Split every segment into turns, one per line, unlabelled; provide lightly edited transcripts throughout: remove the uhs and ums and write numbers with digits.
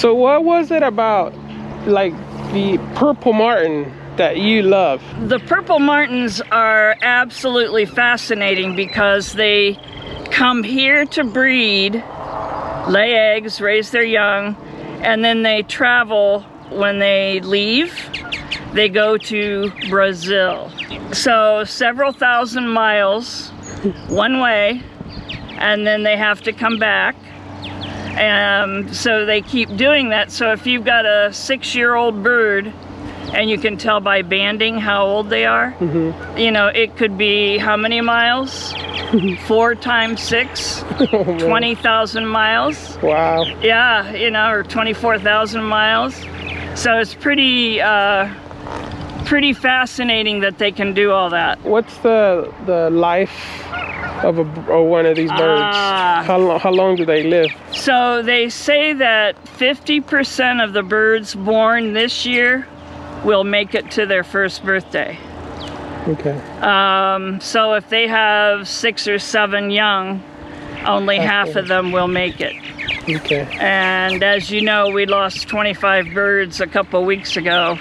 So what was it about, like, the purple martin that you love?
The purple martins are absolutely fascinating because they come here to breed, lay eggs, raise their young, and then they travel. When they leave, they go to Brazil. So several thousand miles one way, and then they have to come back. And so they keep doing that. So if you've got a 6-year-old bird, and you can tell by banding how old they are, you know, it could be how many miles? 4 times 6, 20,000 miles.
Wow.
Yeah, you know, or 24,000 miles. So it's pretty pretty fascinating that they can do all that.
What's the life of one of these birds? How long do they live?
So they say that 50% of the birds born this year will make it to their first birthday.
Okay.
So if they have 6 or 7 young, only half of them will make it.
Okay.
And as you know, we lost 25 birds a couple weeks ago.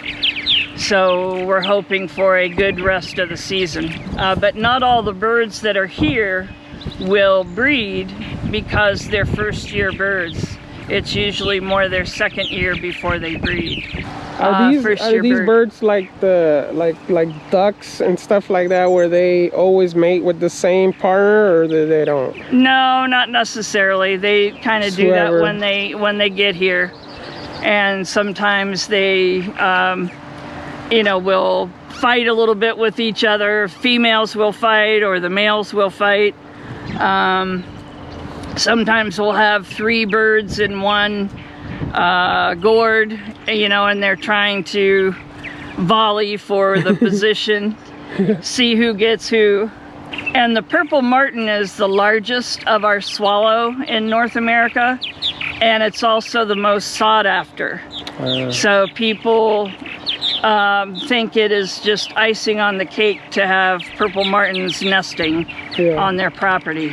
So we're hoping for a good rest of the season. But not all the birds that are here will breed because they're first-year birds. It's usually more their second year before they breed.
Are these birds like ducks and stuff like that, where they always mate with the same partner, or they don't?
No, not necessarily. They kind of do that when they get here, and sometimes they, you know, will fight a little bit with each other. Females will fight, or the males will fight. Sometimes we'll have 3 birds in one gourd, you know, and they're trying to volley for the position, see who gets who. And the purple martin is the largest of our swallow in North America, and it's also the most sought after. So people think it is just icing on the cake to have purple martins nesting on their property.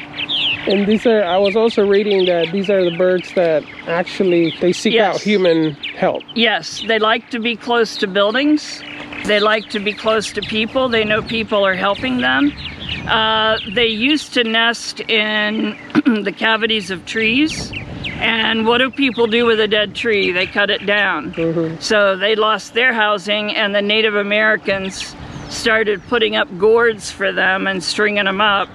And these are, I was also reading that these are the birds that actually, they seek out human help.
Yes, they like to be close to buildings. They like to be close to people. They know people are helping them. They used to nest in the cavities of trees. And what do people do with a dead tree? They cut it down. So they lost their housing, and the Native Americans started putting up gourds for them and stringing them up.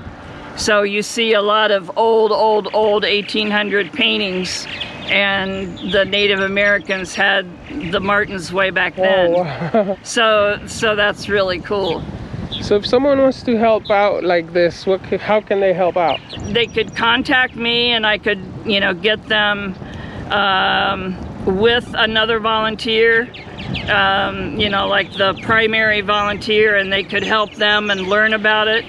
So you see a lot of old 1800 paintings, and the Native Americans had the martins way back then.
Wow.
So that's really cool.
So if someone wants to help out like this, how can they help out?
They could contact me, and I could, you know, get them with another volunteer, you know, like the primary volunteer, and they could help them and learn about it.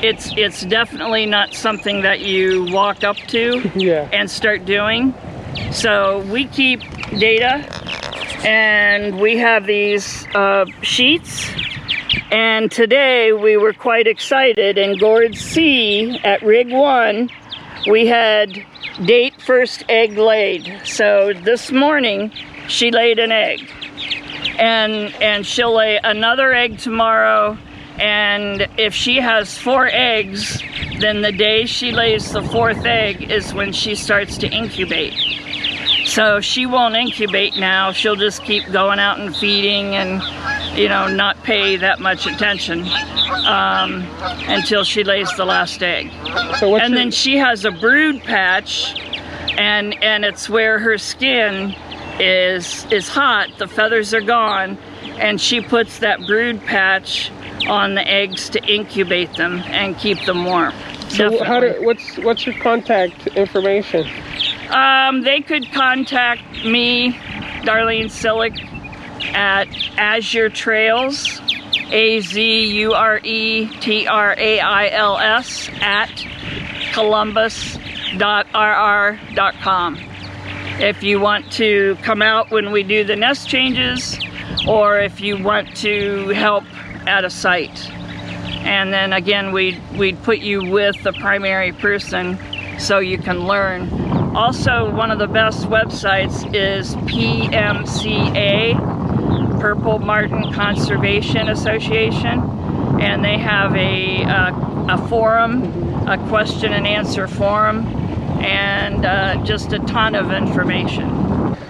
It's definitely not something that you walk up to and start doing. So we keep data, and we have these sheets. And today we were quite excited. In Gourd C at Rig 1, we had date first egg laid. So this morning she laid an egg, and she'll lay another egg tomorrow. And if she has 4 eggs, then the day she lays the 4th egg is when she starts to incubate. So she won't incubate now. She'll just keep going out and feeding, and, you know, not pay that much attention until she lays the last egg. So then she has a brood patch, and it's where her skin is hot. The feathers are gone, and she puts that brood patch on the eggs to incubate them and keep them warm.
So what's your contact information?
They could contact me, Darlene Sillicks, at Azure Trails, AZURETRAILS at columbus.rr.com. If you want to come out when we do the nest changes, or if you want to help at a site. And then again, we'd put you with the primary person so you can learn Also, one of the best websites is PMCA, Purple Martin Conservation Association, and they have a forum, a question and answer forum, and just a ton of information.